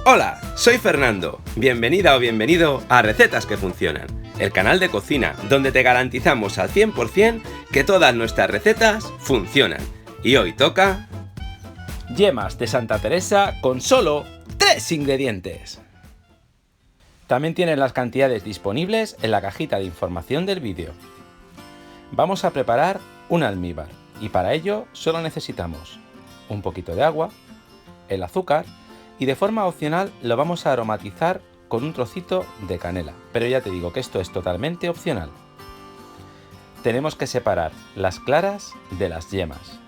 Hola, soy Fernando. Bienvenida o bienvenido a Recetas que Funcionan, el canal de cocina donde te garantizamos al 100% que todas nuestras recetas funcionan. Y hoy toca... yemas de Santa Teresa con solo 3 ingredientes. También tienes las cantidades disponibles en la cajita de información del vídeo. Vamos a preparar un almíbar y para ello solo necesitamos un poquito de agua, el azúcar y de forma opcional lo vamos a aromatizar con un trocito de canela, pero ya te digo que esto es totalmente opcional. Tenemos que separar las claras de las yemas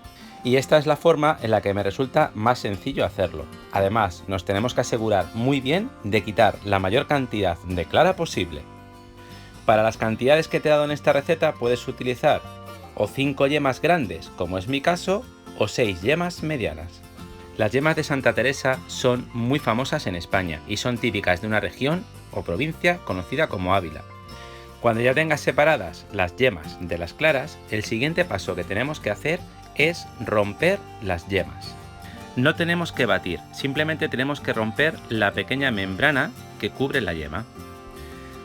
y esta es la forma en la que me resulta más sencillo hacerlo. Además, nos tenemos que asegurar muy bien de quitar la mayor cantidad de clara posible. Para las cantidades que te he dado en esta receta puedes utilizar o 5 yemas grandes, como es mi caso, o 6 yemas medianas. Las yemas de Santa Teresa son muy famosas en España y son típicas de una región o provincia conocida como Ávila. Cuando ya tengas separadas las yemas de las claras, el siguiente paso que tenemos que hacer es romper las yemas. No tenemos que batir, simplemente tenemos que romper la pequeña membrana que cubre la yema.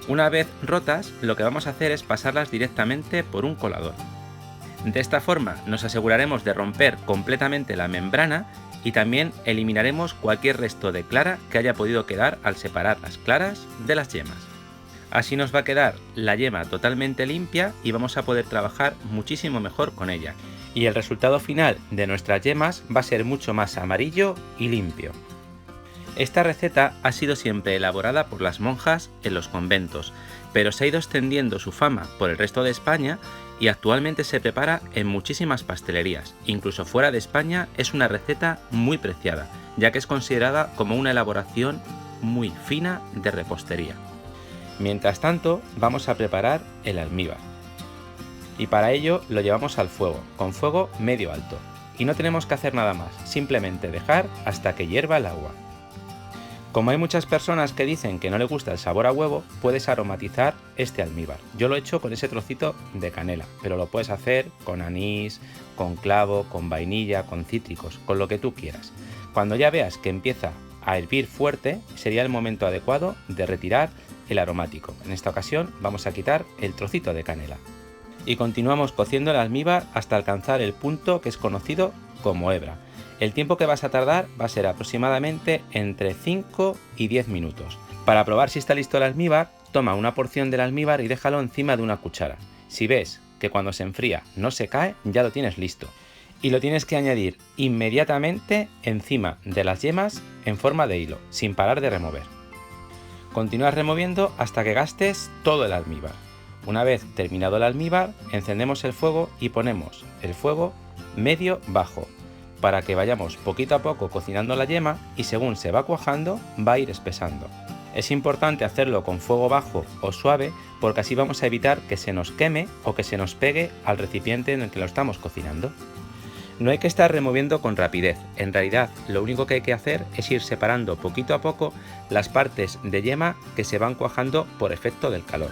Una vez rotas, lo que vamos a hacer es pasarlas directamente por un colador. De esta forma nos aseguraremos de romper completamente la membrana y también eliminaremos cualquier resto de clara que haya podido quedar al separar las claras de las yemas. Así nos va a quedar la yema totalmente limpia y vamos a poder trabajar muchísimo mejor con ella. Y el resultado final de nuestras yemas va a ser mucho más amarillo y limpio. Esta receta ha sido siempre elaborada por las monjas en los conventos, pero se ha ido extendiendo su fama por el resto de España y actualmente se prepara en muchísimas pastelerías. Incluso fuera de España es una receta muy preciada, ya que es considerada como una elaboración muy fina de repostería. Mientras tanto, vamos a preparar el almíbar. Y para ello lo llevamos al fuego, con fuego medio alto. Y no tenemos que hacer nada más, simplemente dejar hasta que hierva el agua. Como hay muchas personas que dicen que no le gusta el sabor a huevo, puedes aromatizar este almíbar. Yo lo he hecho con ese trocito de canela, pero lo puedes hacer con anís, con clavo, con vainilla, con cítricos, con lo que tú quieras. Cuando ya veas que empieza a hervir fuerte, sería el momento adecuado de retirar el aromático. En esta ocasión vamos a quitar el trocito de canela. Y continuamos cociendo el almíbar hasta alcanzar el punto que es conocido como hebra. El tiempo que vas a tardar va a ser aproximadamente entre 5 y 10 minutos. Para probar si está listo el almíbar, toma una porción del almíbar y déjalo encima de una cuchara. Si ves que cuando se enfría no se cae, ya lo tienes listo. Y lo tienes que añadir inmediatamente encima de las yemas en forma de hilo, sin parar de remover. Continúas removiendo hasta que gastes todo el almíbar. Una vez terminado el almíbar, encendemos el fuego y ponemos el fuego medio-bajo, para que vayamos poquito a poco cocinando la yema y según se va cuajando va a ir espesando. Es importante hacerlo con fuego bajo o suave porque así vamos a evitar que se nos queme o que se nos pegue al recipiente en el que lo estamos cocinando. No hay que estar removiendo con rapidez, en realidad lo único que hay que hacer es ir separando poquito a poco las partes de yema que se van cuajando por efecto del calor.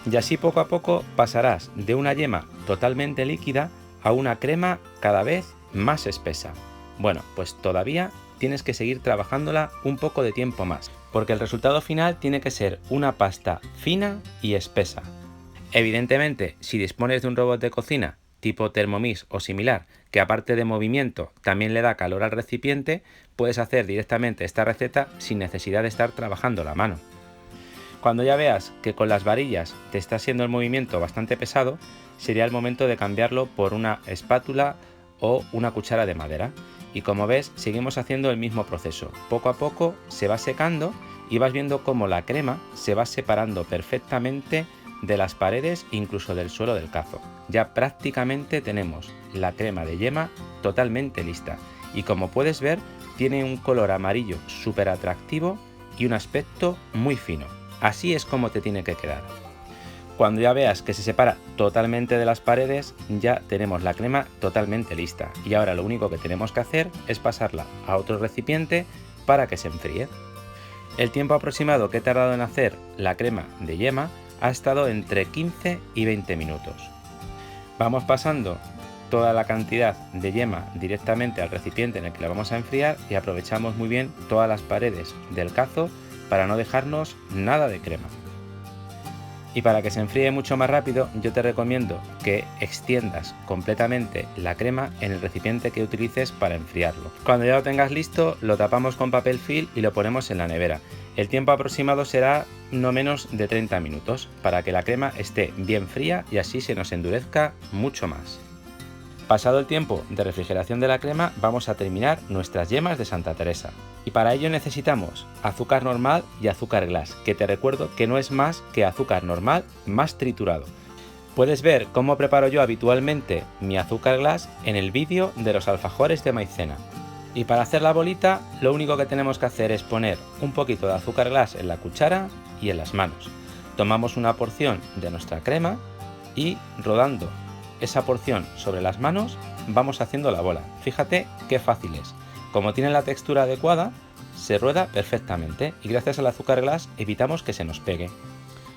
Y así poco a poco pasarás de una yema totalmente líquida a una crema cada vez más espesa. Bueno, pues todavía tienes que seguir trabajándola un poco de tiempo más, porque el resultado final tiene que ser una pasta fina y espesa. Evidentemente, si dispones de un robot de cocina tipo Thermomix o similar, que aparte de movimiento también le da calor al recipiente, puedes hacer directamente esta receta sin necesidad de estar trabajando la mano. Cuando ya veas que con las varillas te está haciendo el movimiento bastante pesado, sería el momento de cambiarlo por una espátula o una cuchara de madera. Y como ves, seguimos haciendo el mismo proceso. Poco a poco se va secando y vas viendo cómo la crema se va separando perfectamente de las paredes, incluso del suelo del cazo. Ya prácticamente tenemos la crema de yema totalmente lista. Y como puedes ver, tiene un color amarillo súper atractivo y un aspecto muy fino. Así es como te tiene que quedar. Cuando ya veas que se separa totalmente de las paredes, ya tenemos la crema totalmente lista. Y ahora lo único que tenemos que hacer es pasarla a otro recipiente para que se enfríe. El tiempo aproximado que he tardado en hacer la crema de yema ha estado entre 15 y 20 minutos. Vamos pasando toda la cantidad de yema directamente al recipiente en el que la vamos a enfriar y aprovechamos muy bien todas las paredes del cazo para no dejarnos nada de crema. Y para que se enfríe mucho más rápido, yo te recomiendo que extiendas completamente la crema en el recipiente que utilices para enfriarlo. Cuando ya lo tengas listo, lo tapamos con papel film y lo ponemos en la nevera. El tiempo aproximado será no menos de 30 minutos para que la crema esté bien fría y así se nos endurezca mucho más. Pasado el tiempo de refrigeración de la crema, vamos a terminar nuestras yemas de Santa Teresa. Y para ello necesitamos azúcar normal y azúcar glass, que te recuerdo que no es más que azúcar normal más triturado. Puedes ver cómo preparo yo habitualmente mi azúcar glass en el vídeo de los alfajores de maicena. Y para hacer la bolita, lo único que tenemos que hacer es poner un poquito de azúcar glass en la cuchara y en las manos. Tomamos una porción de nuestra crema y rodando esa porción sobre las manos vamos haciendo la bola. Fíjate qué fácil es. Como tiene la textura adecuada, se rueda perfectamente y gracias al azúcar glass evitamos que se nos pegue.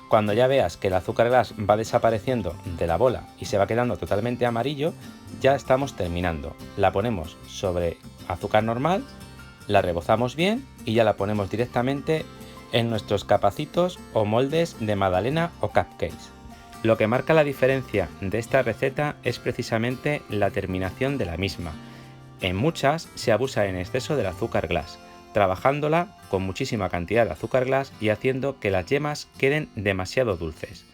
Cuando ya veas que el azúcar glass va desapareciendo de la bola y se va quedando totalmente amarillo, ya estamos terminando. La ponemos sobre azúcar normal, la rebozamos bien y ya la ponemos directamente en nuestros capacitos o moldes de magdalena o cupcakes. Lo que marca la diferencia de esta receta es precisamente la terminación de la misma. En muchas se abusa en exceso del azúcar glass, trabajándola con muchísima cantidad de azúcar glass y haciendo que las yemas queden demasiado dulces.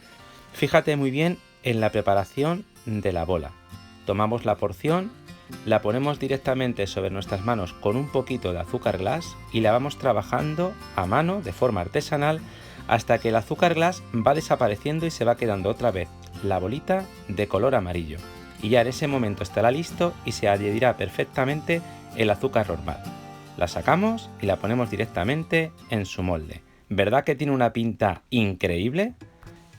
Fíjate muy bien en la preparación de la bola. Tomamos la porción, la ponemos directamente sobre nuestras manos con un poquito de azúcar glass y la vamos trabajando a mano de forma artesanal hasta que el azúcar glass va desapareciendo y se va quedando otra vez la bolita de color amarillo. Y ya en ese momento estará listo y se adherirá perfectamente el azúcar normal. La sacamos y la ponemos directamente en su molde. ¿Verdad que tiene una pinta increíble?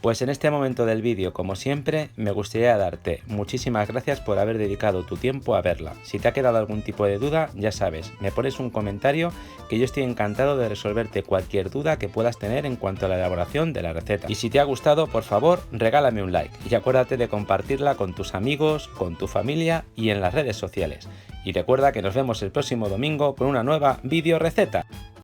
Pues en este momento del vídeo, como siempre, me gustaría darte muchísimas gracias por haber dedicado tu tiempo a verla. Si te ha quedado algún tipo de duda, ya sabes, me pones un comentario que yo estoy encantado de resolverte cualquier duda que puedas tener en cuanto a la elaboración de la receta. Y si te ha gustado, por favor, regálame un like y acuérdate de compartirla con tus amigos, con tu familia y en las redes sociales. Y recuerda que nos vemos el próximo domingo con una nueva video receta.